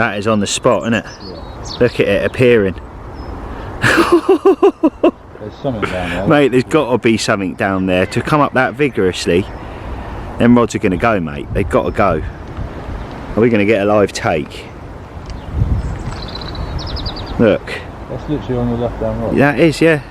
That is on the spot, isn't it? Yeah. Look at it appearing. There's something down there. Mate, there's got to be something down there. To come up that vigorously, them rods are going to go, mate. They've got to go. Are we going to get a live take? Look. That's literally on the left down rod. That is, yeah.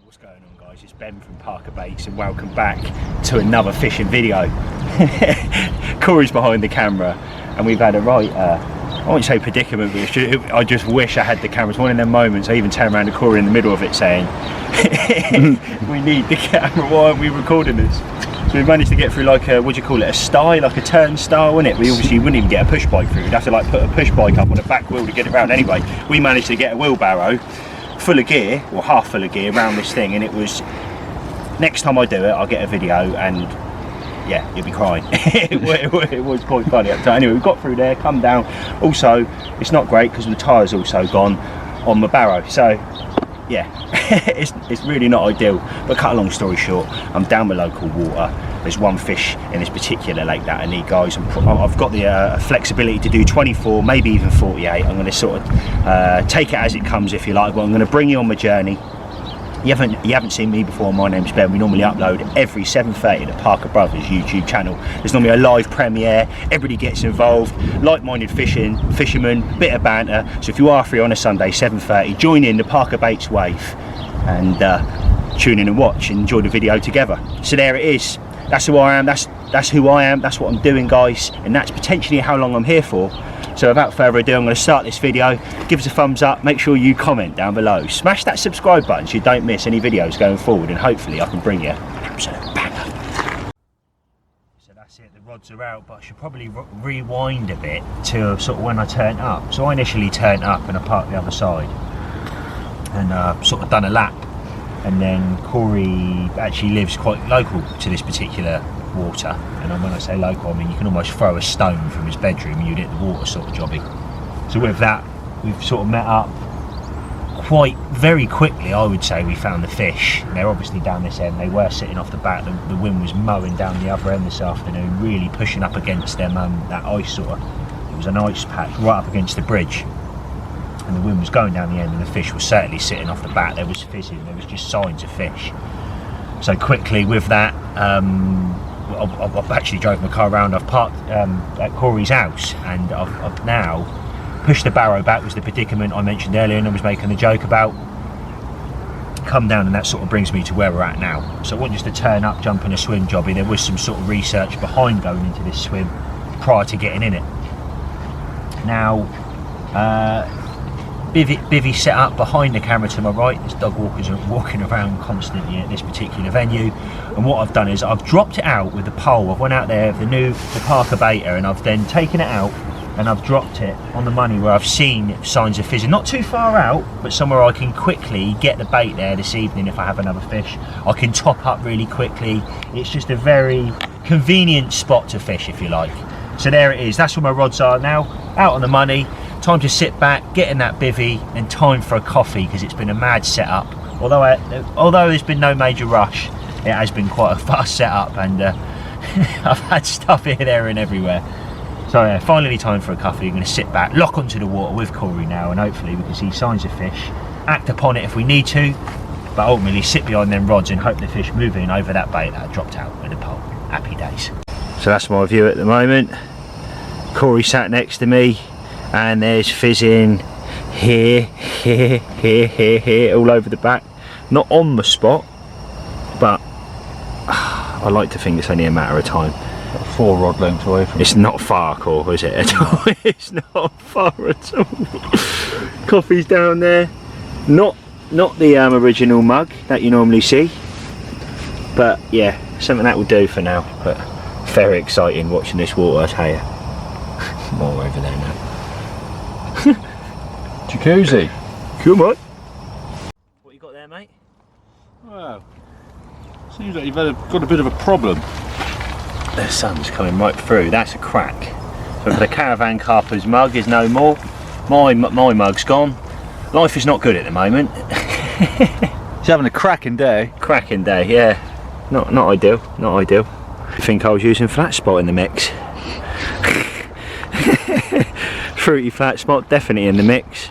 What's going on, guys? It's Ben from Parker Baits and welcome back to another fishing video. Corey's behind the camera and we've had a right, I won't say predicament, but I just wish I had the camera. It's one of them moments I even turn around to Corey in the middle of it saying, we need the camera, why aren't we recording this? So we managed to get through like a, what do you call it, a sty, like a turnstile, wouldn't it? We obviously wouldn't even get a push bike through. We'd have to like put a push bike up on a back wheel to get it around anyway. We managed to get a wheelbarrow full of gear, or half full of gear around this thing, and it was, next time I do it I'll get a video and yeah, you'll be crying. it was quite funny at the time. Anyway, we got through there, come down. Also, it's not great because the tyre's also gone on my barrow, so yeah, it's really not ideal. But cut a long story short, I'm down the local water. There's one fish in this particular lake that I need, guys. I've got the flexibility to do 24, maybe even 48. I'm going to sort of take it as it comes, if you like. But I'm going to bring you on my journey. You haven't seen me before. My name's Ben. We normally upload every 7:30 to Parker Brothers YouTube channel. There's normally a live premiere. Everybody gets involved. Like-minded fishermen, bit of banter. So if you are free on a Sunday, 7:30, join in the Parker Baits wave and tune in and watch and enjoy the video together. So there it is. That's who I am. That's who I am. That's what I'm doing, guys. And that's potentially how long I'm here for. So without further ado, I'm going to start this video. Give us a thumbs up, make sure you comment down below. Smash that subscribe button so you don't miss any videos going forward, and hopefully I can bring you an absolute banger. So that's it, the rods are out, but I should probably rewind a bit to sort of when I turned up. So I initially turned up and I parked the other side and sort of done a lap. And then Corey actually lives quite local to this particular water, and when I say local I mean you can almost throw a stone from his bedroom and you'd hit the water sort of jobbing. So with that we've sort of met up quite very quickly. I would say we found the fish. They're obviously down this end. They were sitting off the back. The wind was mowing down the other end this afternoon, really pushing up against them that ice sort of, it was an ice patch right up against the bridge, and the wind was going down the end and the fish was certainly sitting off the back. There was fizzing, there was just signs of fish. So quickly with that, I've actually drove my car around. I've parked at Corey's house and I've now pushed the barrow back. Was the predicament I mentioned earlier and I was making the joke about. Come down, and that sort of brings me to where we're at now. So I want just to turn up, jump in a swim jobby. There was some sort of research behind going into this swim prior to getting in it. Now bivvy set up behind the camera to my right. This dog walkers are walking around constantly at this particular venue, and what I've done is I've dropped it out with the pole. I've went out there with the Parker baiter, and I've then taken it out and I've dropped it on the money where I've seen signs of fizzing. Not too far out, but somewhere I can quickly get the bait there this evening if I have another fish. I can top up really quickly. It's just a very convenient spot to fish, if you like. So there it is. That's where my rods are now, out on the money. Time to sit back, get in that bivvy, and time for a coffee because it's been a mad setup. Although there's been no major rush, it has been quite a fast setup, and I've had stuff here, there, and everywhere. So yeah, finally time for a coffee. I'm going to sit back, lock onto the water with Corey now, and hopefully we can see signs of fish, act upon it if we need to, but ultimately sit behind them rods and hope the fish move in over that bait that I dropped out with the pole. Happy days. So that's my view at the moment. Corey sat next to me, and there's fizzing here, all over the back. Not on the spot, but I like to think it's only a matter of time. 4 rod lengths away from it's not far, Cor, is it at all? It's not far at all. Coffee's down there. Not the original mug that you normally see, but yeah, something that will do for now. But very exciting watching this water, I tell you. More over there now. Jacuzzi. Come on. What you got there, mate? Wow. Seems like you've got a bit of a problem. The sun's coming right through. That's a crack. So the caravan carper's mug is no more. My mug's gone. Life is not good at the moment. He's having a cracking day. Cracking day, yeah. Not ideal, not ideal. I think I was using flat spot in the mix. Fruity flat spot definitely in the mix.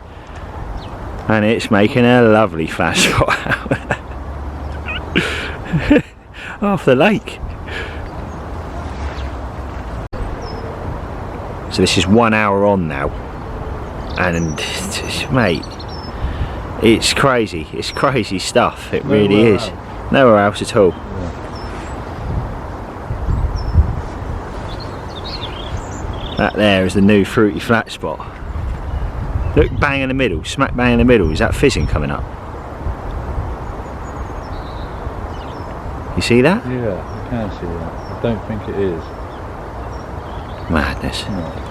And it's making a lovely flat spot out. Off the lake. So this is 1 hour on now, and mate, it's crazy stuff. It really is. Nowhere else at all. Yeah. That there is the new fruity flat spot. Look, bang in the middle, smack bang in the middle. Is that fizzing coming up? You see that? Yeah, I can see that. I don't think it is. Madness. No.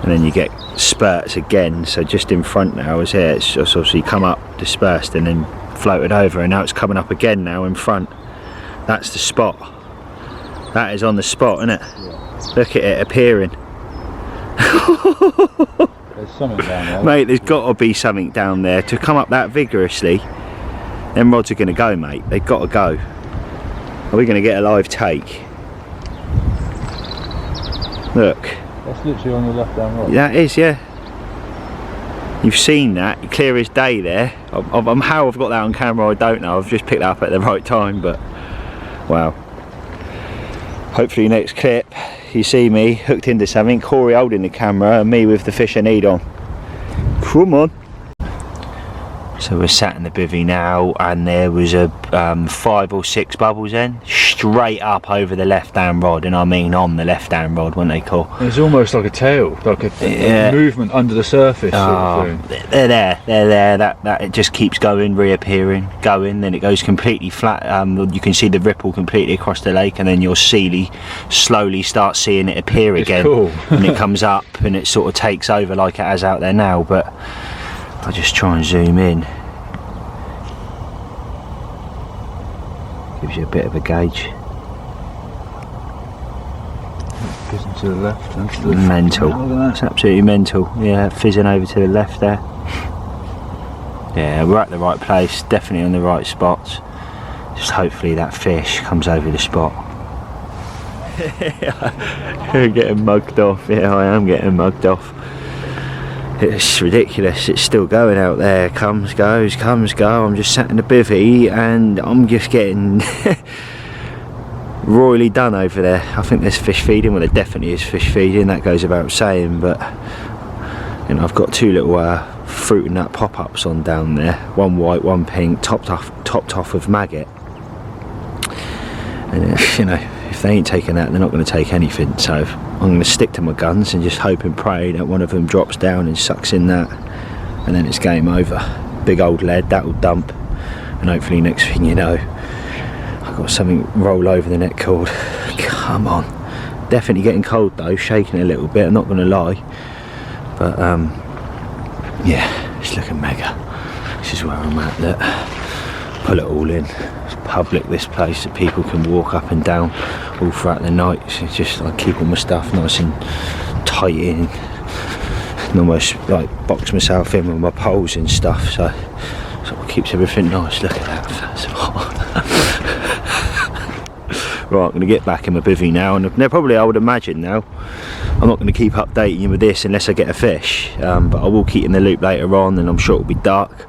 And then you get spurts again, so just in front now is here, it's just obviously come up, dispersed, and then floated over, and now it's coming up again now in front. That's the spot. That is on the spot, isn't it? Yeah. Look at it appearing. There's something down there. Mate, there's got to be something down there to come up that vigorously. Them rods are going to go, mate. They've got to go. Are we going to get a live take? Look. That's literally on the left hand rod. That is, yeah. You've seen that, clear as day there. How I've got that on camera, I don't know. I've just picked that up at the right time, but wow. Hopefully next clip, you see me hooked into something, Corey holding the camera and me with the fish I need on. Come on. So we're sat in the bivvy now, and there was a 5 or 6 bubbles in, straight up over the left hand rod, and I mean on the left hand rod, weren't they, Cole? It's almost like a tail, like a movement under the surface sort of thing. They're there, that it just keeps going, reappearing, going, then it goes completely flat. You can see the ripple completely across the lake, and then you'll slowly start seeing it appear again. Cool. And it comes up and it sort of takes over like it has out there now, but I'll just try and zoom in. Gives you a bit of a gauge. Fizzing to the left. Mental. It's absolutely mental. Yeah, fizzing over to the left there. Yeah, we're at the right place, definitely on the right spots. Just hopefully that fish comes over the spot. You're getting mugged off. Yeah, I am getting mugged off. It's ridiculous, it's still going out there, comes, goes, comes, go. I'm just sat in the bivvy and I'm just getting royally done over there. I think there's fish feeding, well there definitely is fish feeding, that goes about saying, but you know, I've got 2 little fruit and nut pop-ups on down there, one white, one pink, topped off with maggot. And you know, if they ain't taking that, they're not going to take anything, so I'm going to stick to my guns and just hope and pray that one of them drops down and sucks in that, and then it's game over. Big old lead, that'll dump, and hopefully next thing you know, I've got something roll over the net cord. Come on. Definitely getting cold though, shaking a little bit, I'm not going to lie, but yeah, it's looking mega. This is where I'm at, look. Pull it all in. It's public, this place, that people can walk up and down all throughout the night. So it's just like keep all my stuff nice and tight in, and almost like box myself in with my poles and stuff, so it keeps everything nice. Look at that, that's hot. Right, I'm going to get back in my bivvy now, and probably, I would imagine now, I'm not going to keep updating you with this unless I get a fish, but I will keep in the loop later on, and I'm sure it'll be dark.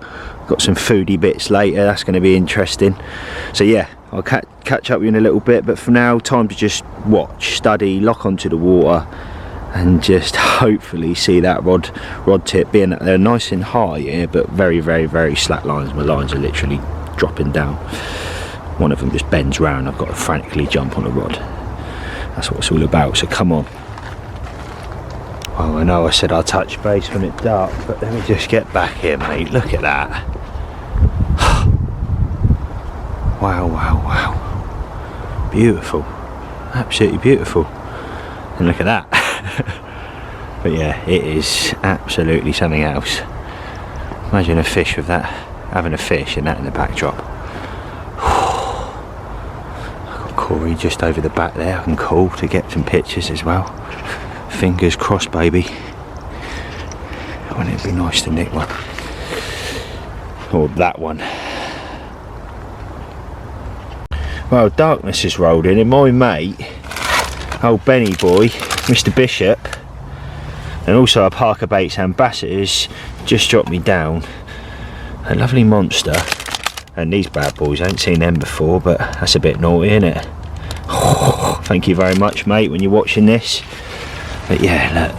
Got some foodie bits later, that's going to be interesting. So yeah, I'll catch up with you in a little bit, but for now, time to just watch, study, lock onto the water, and just hopefully see that rod tip being that they're nice and high here, but very, very, very slack lines. My lines are literally dropping down. One of them just bends round, I've got to frantically jump on a rod. That's what it's all about, so come on. Well, I know I said I'll touch base when it's dark, but let me just get back here, mate. Look at that. Wow, wow, wow. Beautiful. Absolutely beautiful. And look at that. But yeah, it is absolutely something else. Imagine a fish with that, having a fish and that in the backdrop. I've got Corey just over the back there, I can call to get some pictures as well. Fingers crossed, baby. Wouldn't it be nice to nick one? Or that one. Well, darkness has rolled in, and my mate, old Benny boy, Mr. Bishop, and also a Parker Baits ambassadors, just dropped me down a lovely monster. And these bad boys, I ain't seen them before, but that's a bit naughty, isn't it? Oh, thank you very much, mate, when you're watching this. But yeah, look,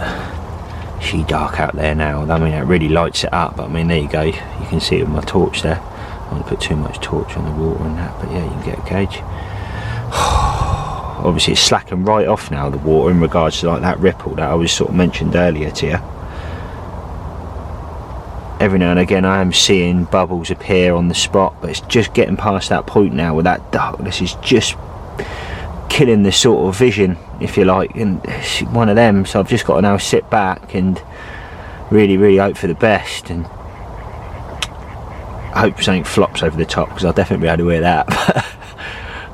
she dark out there now. I mean, it really lights it up. I mean, there you go. You can see it with my torch there. I won't put too much torch on the water and that, but yeah, you can get a gauge. Obviously, it's slacking right off now, the water, in regards to like that ripple that I was sort of mentioned earlier to you. Every now and again I am seeing bubbles appear on the spot, but it's just getting past that point now where that darkness is just killing the sort of vision, if you like, and it's one of them. So I've just got to now sit back and really hope for the best, and I hope something flops over the top, because I'll definitely be able to wear that.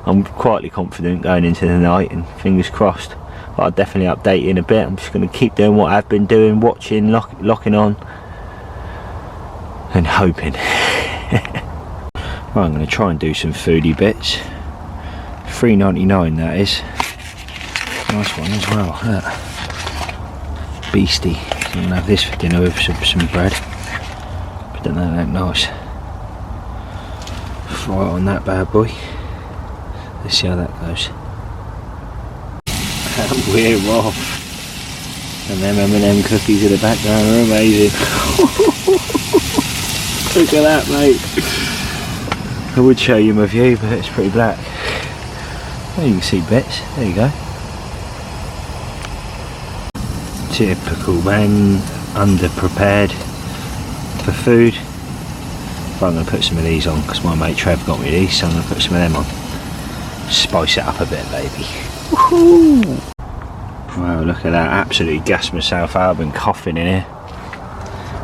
I'm quietly confident going into the night, and fingers crossed. But I'll definitely update you in a bit. I'm just going to keep doing what I've been doing, watching, locking on and hoping. Well, I'm going to try and do some foodie bits. $3.99 that is. Nice one as well. Look. Beastie. I'm going to have this for dinner with some bread. But don't know, that nice. Fry it on that bad boy. Let's see how that goes. And we're off. And them M&M cookies in the background are amazing. Look at that, mate. I would show you my view, but it's pretty black. Well, you can see bits. There you go. Typical man, underprepared for food. But I'm going to put some of these on, because my mate Trev got me these, so I'm going to put some of them on. Spice it up a bit, baby. Woohoo! Wow, look at that. Absolutely gassed myself out. I've been coughing in here.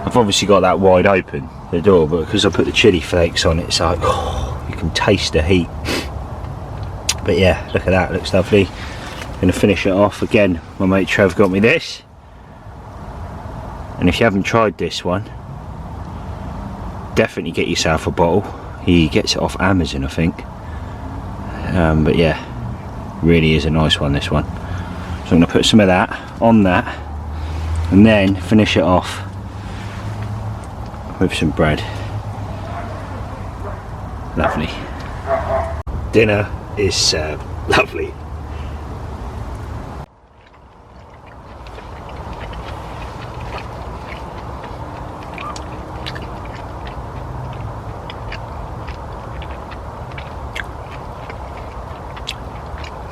I've obviously got that wide open, the door, but because I put the chili flakes on, it's like, oh, you can taste the heat. But yeah, look at that, looks lovely. Gonna finish it off again. My mate Trev got me this, and if you haven't tried this one, definitely get yourself a bottle. He gets it off Amazon, I think. But yeah, really is a nice one, this one. So I'm gonna put some of that on that, and then finish it off with some bread. Lovely. Dinner is served. Lovely.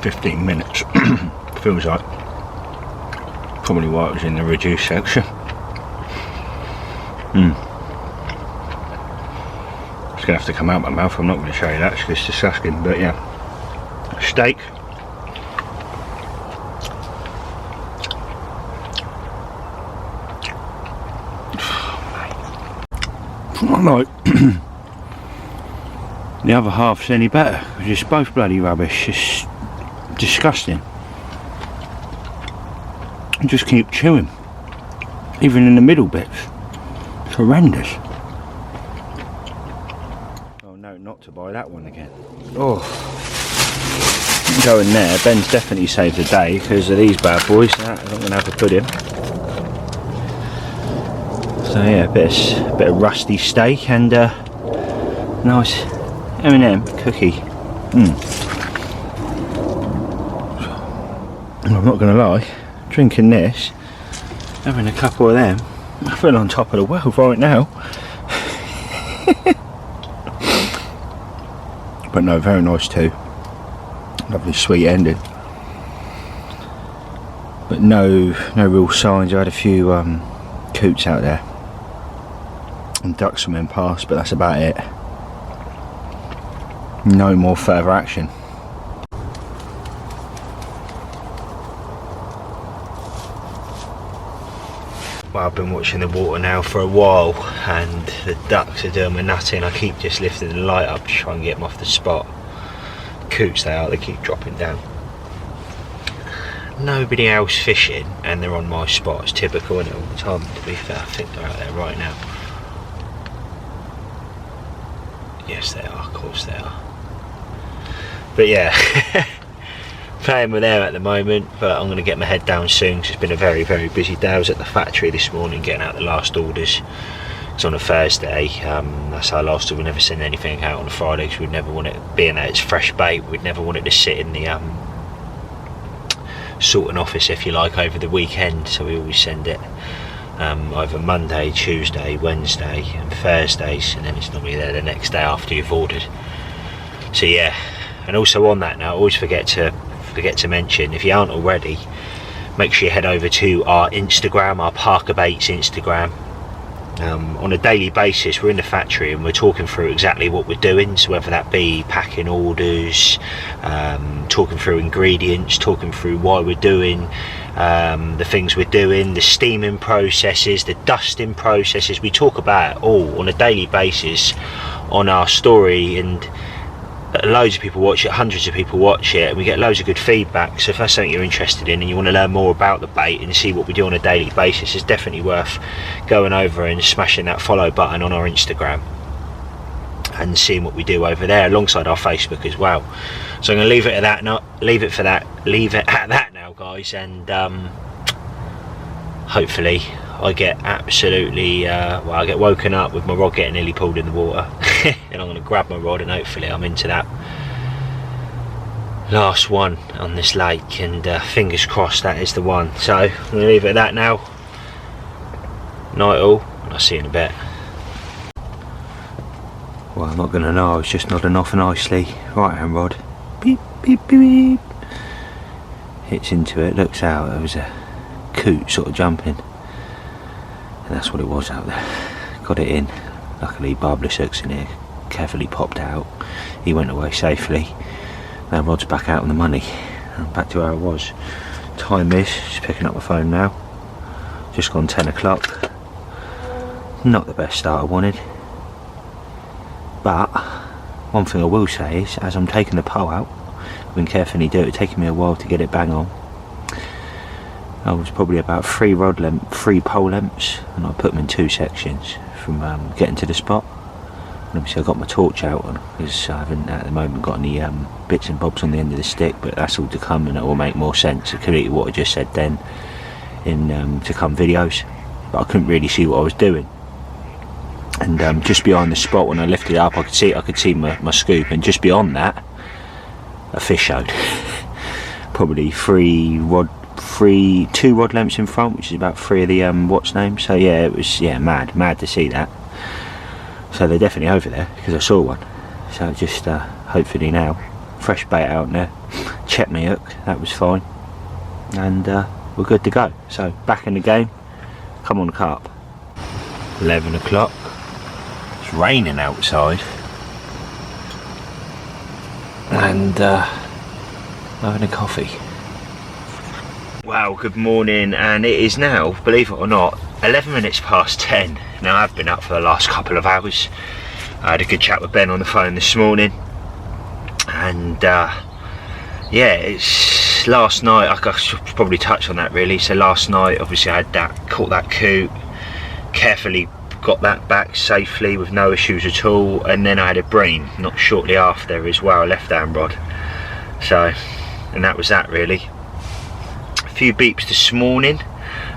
"15 minutes." Feels like. Probably why it was in the reduced section. It's going to have to come out my mouth. I'm not going to show you that because it's disgusting, but yeah. Steak. Not like the other half's any better, because it's both bloody rubbish. It's disgusting. I just keep chewing, even in the middle bits. It's horrendous. Oh no, not to buy that one again. Oh, going there. Ben's definitely saved the day because of these bad boys. I'm not going to have to put him. So yeah, a bit of rusty steak and nice M&M cookie. I'm not going to lie, drinking this, having a couple of them, I feel on top of the world right now. But no, very nice too. Lovely sweet ending. But no real signs. I had a few coots out there and ducks swimming past, but that's about it. No more further action. Well, I've been watching the water now for a while, and the ducks are doing me nothing. I keep just lifting the light up to try and get them off the spot. Coots they are, they keep dropping down. nobody else fishing, and they're on my spot. It's typical, isn't it, all the time, to be fair. I think they're out there right now. Yes, they are, of course they are. But yeah, playing with there at the moment, but I'm going to get my head down soon because it's been a very, very busy day. I was at the factory this morning getting out the last orders. It's on a Thursday, that's our last order. We never send anything out on a Friday because we'd never want it, being that it's fresh bait, we'd never want it to sit in the sorting office, if you like, over the weekend. So we always send it either Monday, Tuesday, Wednesday and Thursdays, and then it's normally there the next day after you've ordered. So yeah, and also on that note, I always forget to mention, if you aren't already, make sure you head over to our Instagram, our Parker Baits Instagram. On a daily basis we're in the factory and we're talking through exactly what we're doing, so whether that be packing orders, talking through ingredients, talking through why we're doing the things we're doing, the steaming processes, the dusting processes. We talk about it all on a daily basis on our story, and loads of people watch it, hundreds of people watch it, and we get loads of good feedback. So if that's something you're interested in and you want to learn more about the bait and see what we do on a daily basis, it's definitely worth going over and smashing that follow button on our Instagram and seeing what we do over there alongside our Facebook as well. So I'm going to leave it at that, leave it at that now, guys, and hopefully I get absolutely well, I get woken up with my rod getting nearly pulled in the water and I'm going to grab my rod and hopefully I'm into that last one on this lake, and fingers crossed that is the one. So I'm going to leave it at that now. Night all, and I'll see you in a bit. Well, I'm not going to know, I was just nodding off nicely. Right hand rod, beep beep beep beep, hits into it, looks out, there was a coot sort of jumping. And that's what it was out there. Got it in. Luckily barbless hooks in here, carefully popped out. He went away safely. Now rod's back out on the money. And back to where I was. Time is, just picking up my phone now. Just gone 10 o'clock. Not the best start I wanted. But one thing I will say is, as I'm taking the pole out, I've been carefully doing it. It's taking me a while to get it bang on. I was probably about 3 pole lengths, and I put them in 2 sections from getting to the spot. And obviously I got my torch out because I haven't at the moment got any bits and bobs on the end of the stick, but that's all to come and it will make more sense. It could be what I just said then in to come videos, but I couldn't really see what I was doing. And just behind the spot, when I lifted it up, I could see my scoop, and just beyond that a fish showed. Probably 2 rod lengths in front, which is about 3 of the what's name. So yeah, it was mad to see that. So they're definitely over there because I saw one. So just hopefully now, fresh bait out there, check my hook, that was fine, and we're good to go. So back in the game, come on Carp. 11 o'clock, it's raining outside, and having a coffee. Wow, good morning, and it is now, believe it or not, 11 minutes past 10. Now I've been up for the last couple of hours. I had a good chat with Ben on the phone this morning, and yeah, it's last night, I should probably touch on that really. So last night obviously I had caught that coot, carefully got that back safely with no issues at all, and then I had a bream not shortly after as well, a left hand rod. So, and that was that really. A few beeps this morning,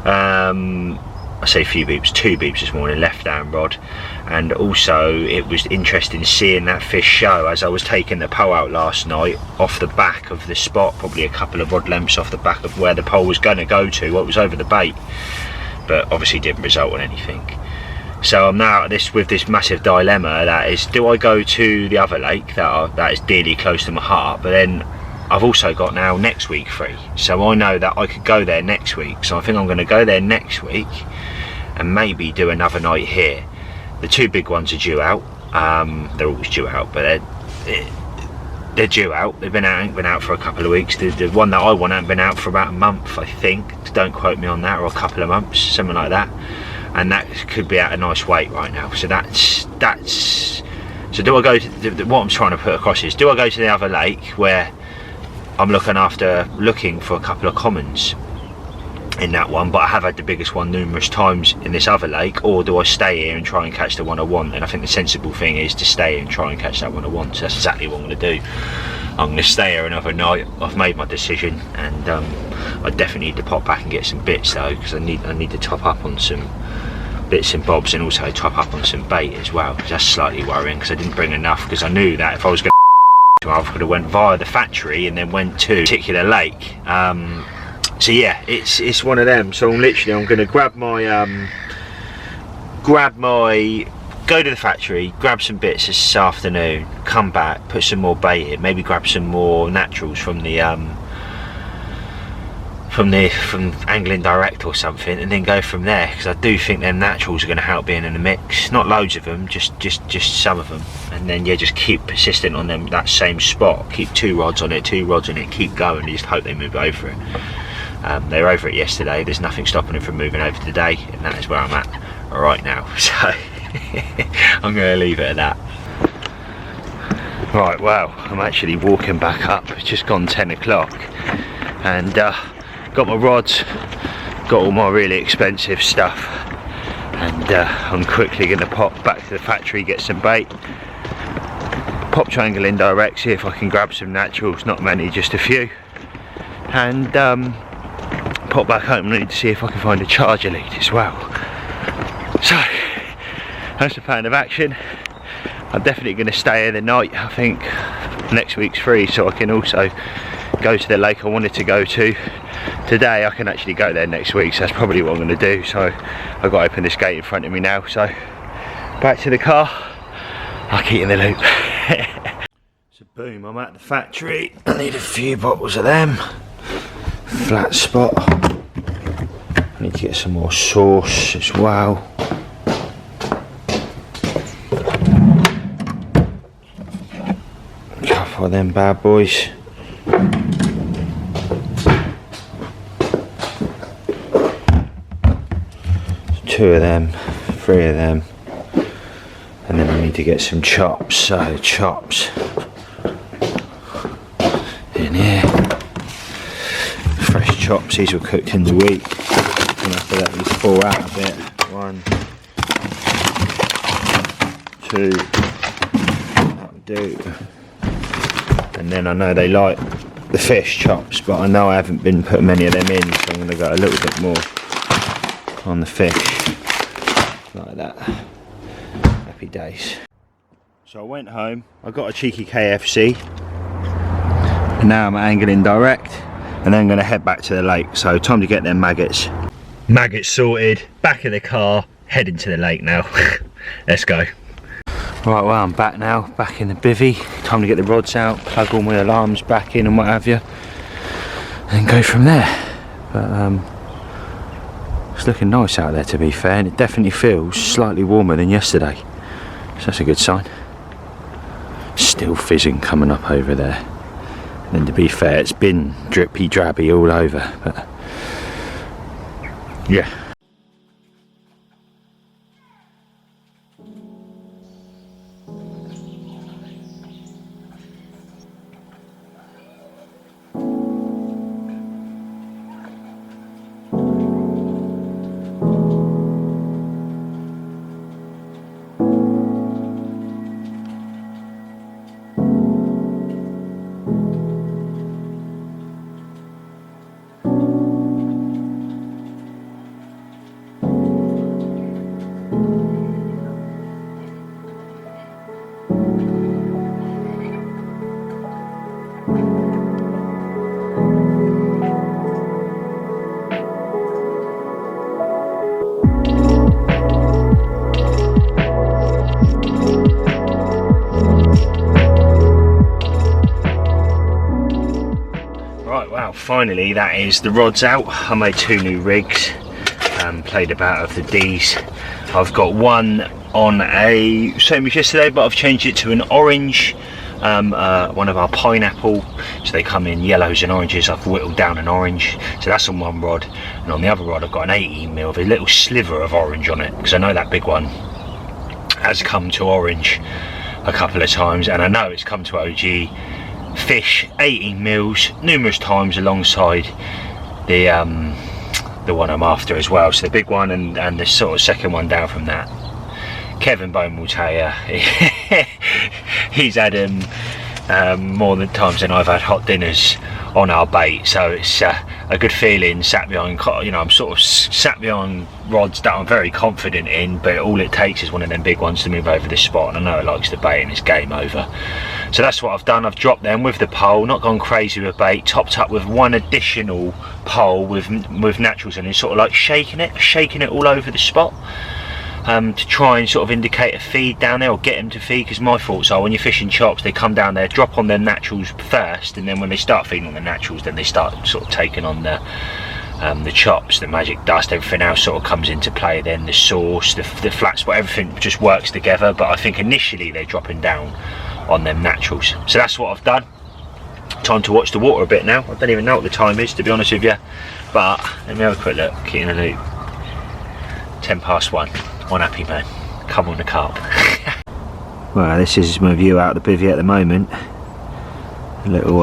I say a few beeps, 2 beeps this morning, left hand rod, and also it was interesting seeing that fish show as I was taking the pole out last night off the back of the spot, probably a couple of rod lengths off the back of where the pole was going to go to, what was over the bait, but obviously didn't result in anything. So I'm now with this massive dilemma, that is, do I go to the other lake that is dearly close to my heart, but then I've also got now next week free, so I know that I could go there next week. So I think I'm going to go there next week and maybe do another night here. The 2 big ones are due out. They're always due out, but they're due out. They've ain't been out for a couple of weeks. The one that I want hasn't been out for about a month, I think. Don't quote me on that, or a couple of months, something like that. And that could be at a nice weight right now. So that's. So do I go to what I'm trying to put across is, do I go to the other lake where I'm looking for a couple of commons in that one, but I have had the biggest one numerous times in this other lake. Or do I stay here and try and catch the one I want? And I think the sensible thing is to stay here and try and catch that one I want. So that's exactly what I'm going to do. I'm going to stay here another night. I've made my decision, and I definitely need to pop back and get some bits though, because I need to top up on some bits and bobs, and also top up on some bait as well, because that's slightly worrying, because I didn't bring enough, because I knew that if I was going to, I could have went via the factory and then went to a particular lake. So yeah, it's one of them. So I'm going to grab my go to the factory, grab some bits this afternoon, come back, put some more bait in, maybe grab some more naturals from Angling Direct or something, and then go from there, because I do think them naturals are going to help being in the mix. Not loads of them, just some of them, and then yeah, just keep persistent on them, that same spot, keep two rods on it, keep going, and just hope they move over it. They were over it yesterday, there's nothing stopping them from moving over today, and that is where I'm at right now. So I'm going to leave it at that. Right, well, I'm actually walking back up. It's just gone 10 o'clock, and got my rods, got all my really expensive stuff, and I'm quickly going to pop back to the factory, get some bait, pop to Angling Direct, see if I can grab some naturals, not many, just a few, and pop back home and need to see if I can find a charger lead as well. So that's the plan of action. I'm definitely going to stay here the night. I think next week's free, so I can also go to the lake I wanted to go to today. I can actually go there next week, so that's probably what I'm going to do. So I've got to open this gate in front of me now, so back to the car, I'll keep you in the loop. So boom, I'm at the factory. I need a few bottles of them. Flat spot. I need to get some more sauce as well. A couple of them bad boys. Two of them, three of them, and then I need to get some chops. So chops in here. Fresh chops, these were cooked in the week. I'm gonna have to let these fall out a bit. 1, 2, that'll do. And then I know they like the fish chops, but I know I haven't been putting many of them in, so I'm gonna go a little bit more on the fish, like that. Happy days. So I went home, I got a cheeky KFC, and now I'm Angling Direct, and then I'm going to head back to the lake. So time to get them maggots sorted, back in the car, heading to the lake now. Let's go. Right, well, I'm back now, back in the bivvy. Time to get the rods out, plug all my alarms back in and what have you, and go from there. But it's looking nice out there, to be fair, and it definitely feels slightly warmer than yesterday, so that's a good sign. Still fizzing coming up over there, and to be fair, it's been drippy drabby all over, but yeah. Finally, that is the rods out. I made 2 new rigs, played about of the D's. I've got one on a same as yesterday, but I've changed it to an orange, one of our pineapple, so they come in yellows and oranges. I've whittled down an orange, so that's on one rod, and on the other rod I've got an 18mm with a little sliver of orange on it, because I know that big one has come to orange a couple of times, and I know it's come to OG fish 18 mils numerous times alongside the one I'm after as well, so the big one and the sort of second one down from that. Kevin Bone will tell you he's had more than times than I've had hot dinners on our bait, so it's a good feeling sat behind, you know, I'm sort of sat behind rods that I'm very confident in, but all it takes is one of them big ones to move over the spot, and I know it likes the bait and it's game over. So that's what I've done. I've dropped them with the pole, not gone crazy with bait, topped up with one additional pole with naturals in it, sort of like shaking it all over the spot. To try and sort of indicate a feed down there, or get them to feed, because my thoughts are when you're fishing chops, they come down there, drop on their naturals first, and then when they start feeding on the naturals, then they start sort of taking on the chops, the magic dust, everything else sort of comes into play, then the sauce, the flat spot, everything just works together. But I think initially they're dropping down on them naturals. So that's what I've done. Time to watch the water a bit now. I don't even know what the time is, to be honest with you, but let me have a quick look. Keep in a loop. 1:10. One happy man. Come on the carp. Well, this is my view out of the bivvy at the moment. A little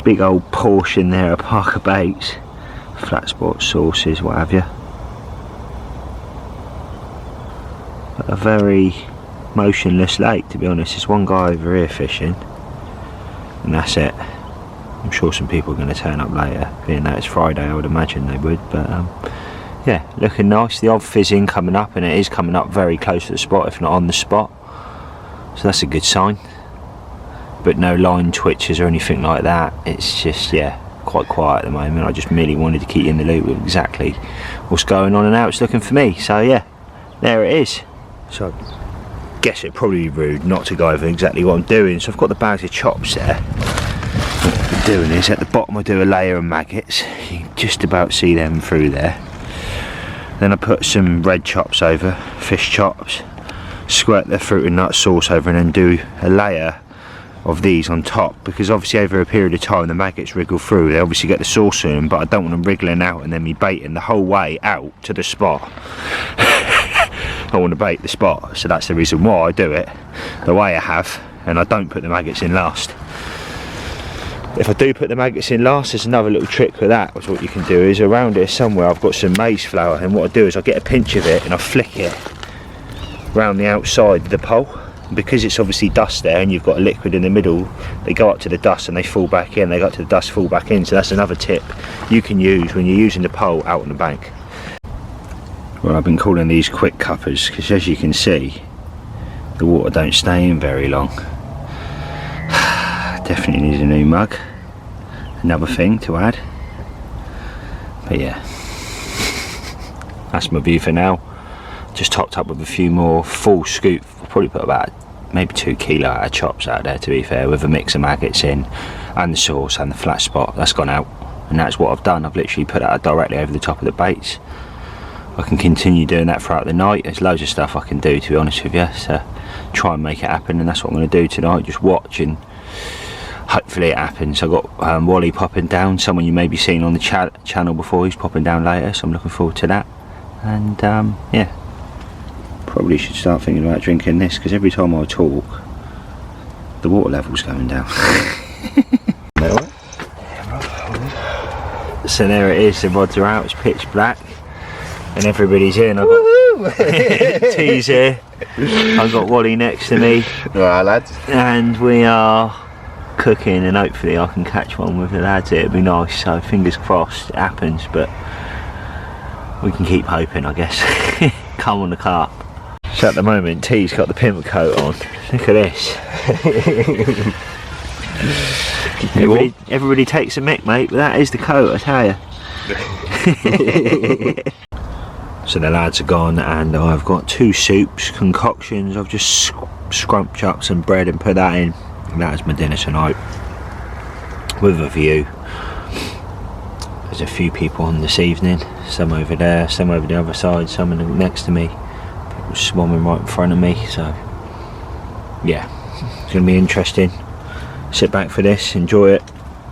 big old portion there of Parker baits, flat spot sauces, what have you. But a very motionless lake, to be honest. There's one guy over here fishing, and that's it. I'm sure some people are going to turn up later, being that it's Friday. I would imagine they would, but yeah, looking nice. The odd fizzing coming up, and it is coming up very close to the spot, if not on the spot, so that's a good sign. But no line twitches or anything like that. It's just, yeah, quite quiet at the moment. I just merely wanted to keep you in the loop with exactly what's going on and how it's looking for me. So yeah, there it is. So I guess it'd probably be rude not to go over exactly what I'm doing. So I've got the bags of chops there. What I'm doing is, at the bottom I do a layer of maggots. You can just about see them through there. Then I put some red chops over, fish chops, squirt the fruit and nut sauce over, and then do a layer of these on top, because obviously over a period of time the maggots wriggle through. They obviously get the sauce in them, but I don't want them wriggling out and then me baiting the whole way out to the spot. I want to bait the spot, so that's the reason why I do it the way I have, and I don't put the maggots in last. If I do put the maggots in last, there's another little trick with that. What you can do is, around here somewhere I've got some maize flour, and what I do is I get a pinch of it and I flick it round the outside of the pole. Because it's obviously dust there and you've got a liquid in the middle, they go up to the dust and they fall back in, they go up to the dust, fall back in. So that's another tip you can use when you're using the pole out on the bank. Well, I've been calling these quick cuppers because, as you can see, the water don't stay in very long. Definitely needs a new mug, another thing to add. But yeah, that's my view for now. Just topped up with a few more full scoop. I'll probably put about maybe 2 kilo out of chops out there, to be fair, with a mix of maggots in and the sauce and the flat spot. That's gone out, and that's what I've done. I've literally put that directly over the top of the baits. I can continue doing that throughout the night. There's loads of stuff I can do, to be honest with you, so try and make it happen, and that's what I'm going to do tonight. Just watch and hopefully it happens. I've got Wally popping down, someone you may be seeing on the channel before. He's popping down later, so I'm looking forward to that. And yeah, probably should start thinking about drinking this, because every time I talk the water level's going down. So there it is, the rods are out, it's pitch black and everybody's in. I've got T's here, I've got Wally next to me. Alright lads, and we are cooking, and hopefully I can catch one with the lads here. It'd be nice, so fingers crossed it happens, but we can keep hoping, I guess. Come on the carp. So at the moment T's got the pimp coat on. Look at this. Everybody takes a mick, mate, but that is the coat, I tell you. So the lads are gone, and I've got 2 soups, concoctions. I've just scrumped up some bread and put that in, and that is my dinner tonight, with a view. There's a few people on this evening, some over there, some over the other side, some next to me, people swarming right in front of me, so yeah, it's going to be interesting. Sit back for this, enjoy it,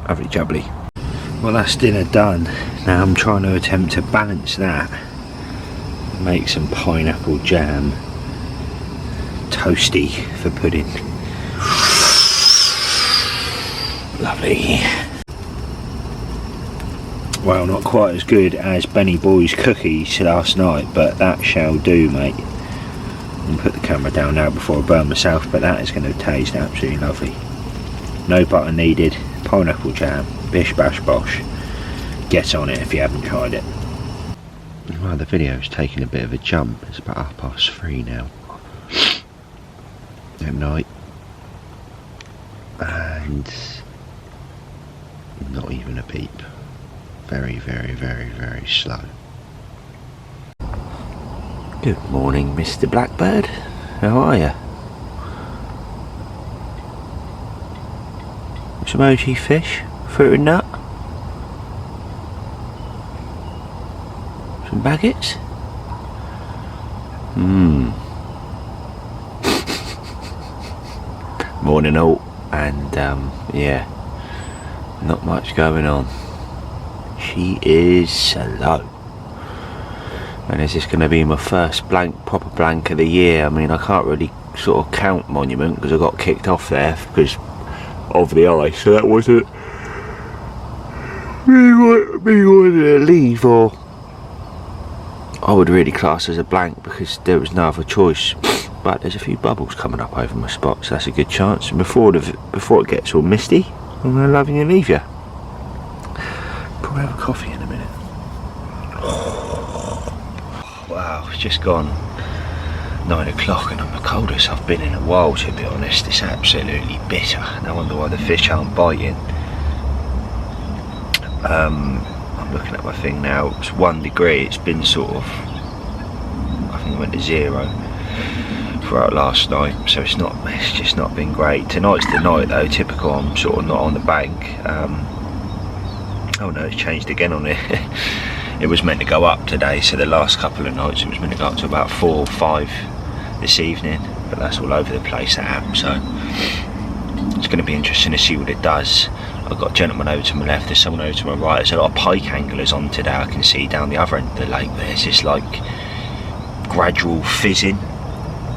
lovely jubbly. Well, that's dinner done. Now I'm trying to attempt to balance that, make some pineapple jam toasty for pudding. Lovely. Well, not quite as good as Benny Boy's cookies last night, but that shall do, mate. I'll put the camera down now before I burn myself, but that is going to taste absolutely lovely. No butter needed, pineapple jam, bish bash bosh. Get on it if you haven't tried it. Well, the video's taking a bit of a jump. It's about 3:30 now at night, and not even a beep. Very, very, very, very slow. Good morning, Mr. Blackbird. How are you? Some OG fish, fruit and nut. Some baguettes. Morning all, and yeah, not much going on. She is slow, and is this going to be my first proper blank of the year? I mean, I can't really sort of count Monument because I got kicked off there because of the ice, so that wasn't me wanting to leave, or I would really class as a blank because there was no other choice. But there's a few bubbles coming up over my spot, so that's a good chance. And before it gets all misty, I'm going to love you and leave you. Probably have a coffee in a minute. Wow, it's just gone 9 o'clock and I'm the coldest I've been in a while, to be honest. It's absolutely bitter. No wonder why the fish aren't biting. I'm looking at my thing now. It's 1 degree. It's been sort of, I think it went to 0 throughout last night, so it's just not been great. Tonight's the night though. Typical, I'm sort of not on the bank. Oh no, it's changed again on it. It was meant to go up today, so the last couple of nights it was meant to go up to about 4 or 5 this evening, but that's all over the place, that app, so it's going to be interesting to see what it does. I've got a gentleman over to my left, there's someone over to my right. There's a lot of pike anglers on today. I can see down the other end of the lake there's this like gradual fizzing,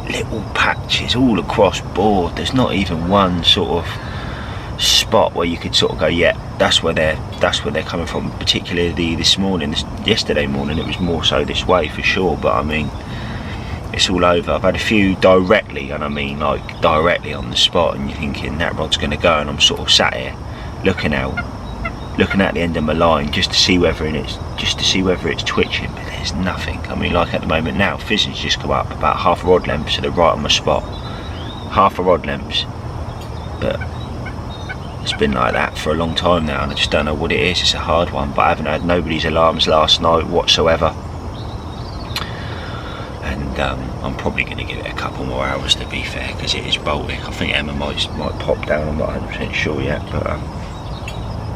little patches all across board. There's not even one sort of spot where you could sort of go, yeah, that's where they're coming from. Particularly yesterday morning, it was more so this way for sure, but I mean, it's all over. I've had a few directly, and I mean like directly on the spot, and you're thinking that rod's going to go, and I'm sort of sat here looking at the end of my line just to see whether it's twitching, but there's nothing. I mean, like at the moment now, fizzing's just come up about half a rod length to the right on my spot, half a rod length, but it's been like that for a long time now, and I just don't know what it is. It's a hard one, but I haven't had nobody's alarms last night whatsoever, and I'm probably going to give it a couple more hours, to be fair, because it is Baltic. I think Emma might pop down, I'm not 100% sure yet, but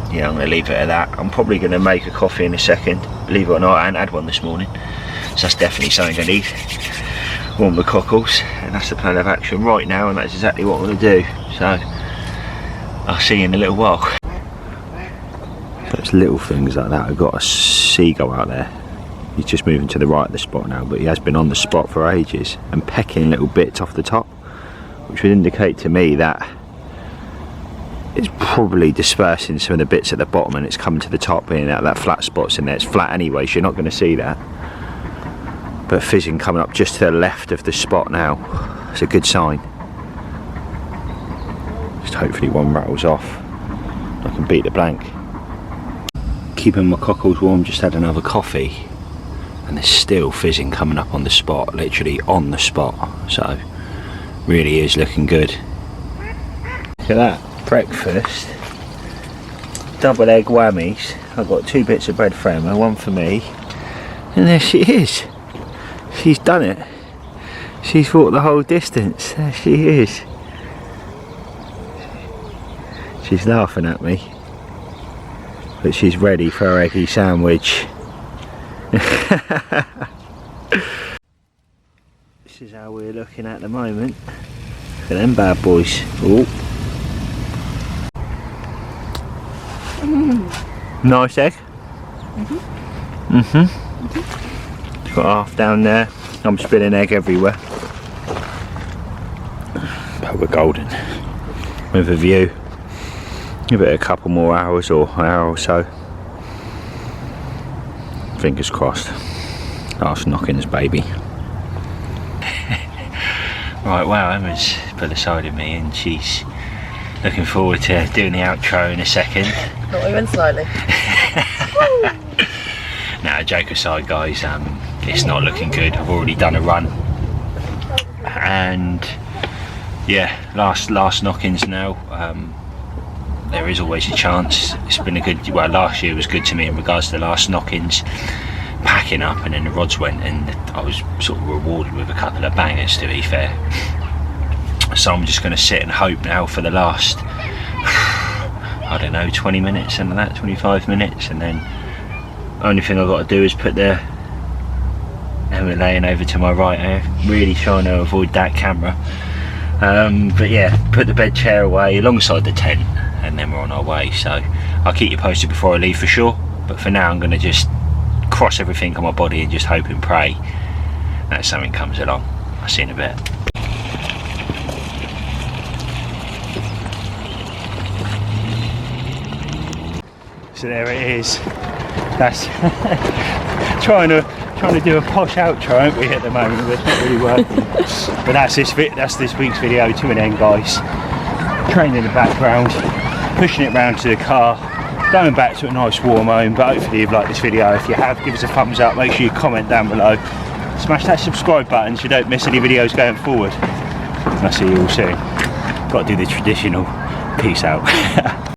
yeah, I'm going to leave it at that. I'm probably going to make a coffee in a second, believe it or not. I hadn't had one this morning, so that's definitely something I need. Warm the cockles, and that's the plan of action right now, and that's exactly what I'm going to do. So I'll see you in a little while. It's little things like that. I've got a seagull out there. He's just moving to the right of the spot now, but he has been on the spot for ages and pecking little bits off the top, which would indicate to me that it's probably dispersing some of the bits at the bottom and it's coming to the top, being that flat spot's in there. It's flat anyway, so you're not going to see that. But fizzing coming up just to the left of the spot now. It's a good sign. Just hopefully one rattles off. I can beat the blank. Keeping my cockles warm, just had another coffee. And there's still fizzing coming up on the spot, literally on the spot. So, really is looking good. Look at that. Breakfast, double egg whammies. I've got 2 bits of bread for Emma, 1 for me, and there she is. She's done it. She's walked the whole distance. There she is. She's laughing at me, but she's ready for her eggy sandwich. This is how we're looking at the moment. Look at them bad boys. Ooh. Nice egg. Got half down there. I'm spilling egg everywhere. we're golden. With a view. Give it a couple more hours or an hour or so. Fingers crossed. Last knockings, baby. Right, wow, Emma's put aside of me and she's looking forward to doing the outro in a second. Not even slightly. Now, joke aside, guys, it's not looking good. I've already done a run, and yeah, last knockings now. There is always a chance. It's been a good. Well, last year was good to me in regards to the last knockings, packing up, and then the rods went, and I was sort of rewarded with a couple of bangers, to be fair. So I'm just going to sit and hope now for the last, I don't know, 20 minutes and that, 25 minutes, and then only thing I've got to do is put the Emma laying over to my right. I'm really trying to avoid that camera. But yeah, put the bed chair away alongside the tent, and then we're on our way. So I'll keep you posted before I leave for sure. But for now, I'm going to just cross everything on my body and just hope and pray that something comes along. I'll see you in a bit. So there it is. That's trying to do a posh outro, aren't we, at the moment? But it's not really working. But that's this week's video to an end, guys. Train in the background, pushing it round to the car, going back to a nice warm home. But hopefully you've liked this video. If you have, give us a thumbs up. Make sure you comment down below. Smash that subscribe button so you don't miss any videos going forward. And I'll see you all soon. Got to do the traditional peace out.